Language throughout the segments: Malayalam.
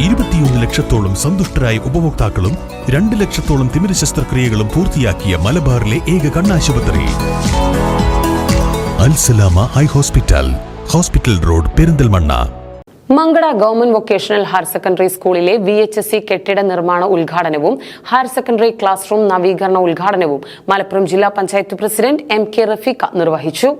21 ലക്ഷത്തോളം സന്തുഷ്ടരായ ഉപഭോക്താക്കളും 2 ലക്ഷത്തോളം തിമിര ശസ്ത്രക്രിയകളും പൂർത്തിയാക്കിയ മലബാറിലെ ഏക കണ്ണാശുപത്രി Al Salama high hospital, hospital road, Perinthalmanna. Mankada government vocational higher secondary സ്കൂളിലെ VHSC കെട്ടിട നിർമ്മാണ ഉദ്ഘാടനവും ഹയർ സെക്കൻഡറി ക്ലാസ് റൂം നവീകരണ ഉദ്ഘാടനവും മലപ്പുറം ജില്ലാ പഞ്ചായത്ത് പ്രസിഡന്റ് MK റഫീഖ നിർവഹിച്ചു.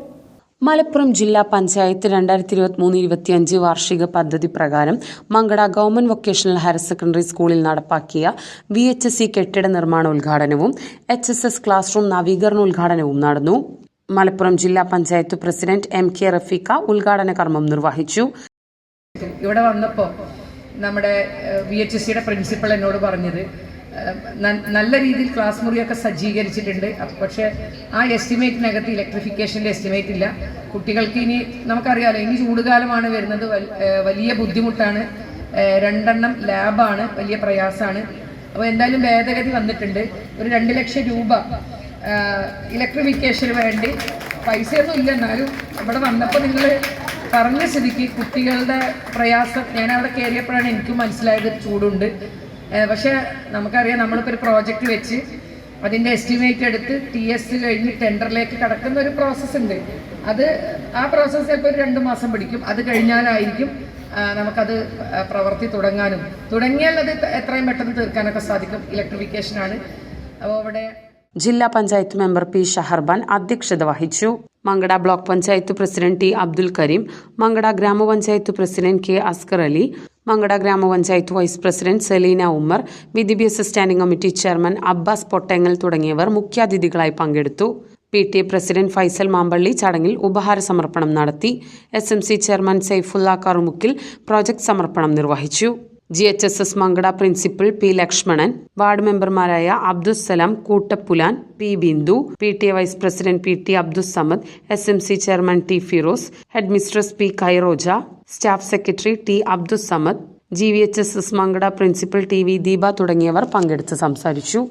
മലപ്പുറം ജില്ലാ പഞ്ചായത്ത് 2023-25 വാർഷിക പദ്ധതി പ്രകാരം Mankada government vocational higher secondary സ്കൂളിൽ നടപ്പാക്കിയ VHSC കെട്ടിട നിർമ്മാണ ഉദ്ഘാടനവും HSS ക്ലാസ് റൂം നവീകരണ ഉദ്ഘാടനവും നടന്നു. മലപ്പുറം ജില്ലാ പഞ്ചായത്ത് പ്രസിഡന്റ് MK റഫീഖ ഉദ്ഘാടന കർമ്മം നിർവഹിച്ചു. ഇവിടെ വന്നപ്പോൾ നമ്മുടെ VHSCയുടെ പ്രിൻസിപ്പൾ എന്നോട് പറഞ്ഞത് നല്ല രീതിയിൽ ക്ലാസ് മുറിയൊക്കെ സജ്ജീകരിച്ചിട്ടുണ്ട്, പക്ഷേ ആ എസ്റ്റിമേറ്റിനകത്ത് ഇലക്ട്രിഫിക്കേഷൻ്റെ എസ്റ്റിമേറ്റ് ഇല്ല. കുട്ടികൾക്ക് ഇനി നമുക്കറിയാലോ, ഇനി ചൂടുകാലമാണ് വരുന്നത്, വലിയ ബുദ്ധിമുട്ടാണ്. 2 ലാബാണ്, വലിയ പ്രയാസമാണ്. അപ്പോൾ എന്തായാലും ഭേദഗതി വന്നിട്ടുണ്ട്. ഒരു 2 ലക്ഷം രൂപ ഇലക്ട്രിഫിക്കേഷന് വേണ്ടി പൈസയൊന്നും ഇല്ല, എന്നാലും ഇവിടെ വന്നപ്പോൾ നിങ്ങൾ പറഞ്ഞ സ്ഥിതിക്ക് കുട്ടികളുടെ പ്രയാസം ഞാൻ അവിടെ കയറിയപ്പോഴാണ് എനിക്ക് മനസ്സിലായത്. ചൂടുണ്ട്, പക്ഷേ നമുക്കറിയാം നമ്മളിപ്പോൾ ഒരു പ്രോജക്റ്റ് വെച്ച് അതിൻ്റെ എസ്റ്റിമേറ്റ് എടുത്ത് TS കഴിഞ്ഞ് ടെൻഡറിലേക്ക് കടക്കുന്ന ഒരു പ്രോസസ്സ് ഉണ്ട്. ആ പ്രോസസ്സ് ചിലപ്പോൾ ഒരു 2 മാസം പിടിക്കും. അത് കഴിഞ്ഞാലായിരിക്കും നമുക്കത് പ്രവൃത്തി തുടങ്ങിയാൽ അത് എത്രയും പെട്ടെന്ന് തീർക്കാനൊക്കെ സാധിക്കും. ഇലക്ട്രിഫിക്കേഷനാണ്. അപ്പോൾ അവിടെ ജില്ലാ പഞ്ചായത്ത് മെമ്പർ P ഷഹർബാൻ അധ്യക്ഷത വഹിച്ചു. Mankada block panchayat president T Abdul Kareem, Mankada ഗ്രാമപഞ്ചായത്ത് പ്രസിഡന്റ് K അസ്കർ അലി, മങ്കട ഗ്രാമപഞ്ചായത്ത് വൈസ് പ്രസിഡന്റ് സെലീന ഉമ്മർ, വിദ്യാഭ്യാസ standing committee chairman Abbas Pottangal തുടങ്ങിയവർ മുഖ്യാതിഥികളായി പങ്കെടുത്തു. PTA പ്രസിഡന്റ് ഫൈസൽ മാമ്പള്ളി ചടങ്ങിൽ ഉപഹാര സമർപ്പണം നടത്തി. SMC chairman Saifulla Karumukkil project സമർപ്പണം നിർവഹിച്ചു. GHSS Mankada principal P Lakshmanan, ward മെമ്പർമാരായ Abdussalam Koottapulan, P Bindu, PTA vice president PT Abdussamad, SMC chairman T Firoz, head mistress P Kairoja, staff secretary T Abdussamad, GVHSS Mankada principal TV Deepa തുടങ്ങിയവർ പങ്കെടുത്ത് സംസാരിച്ചു.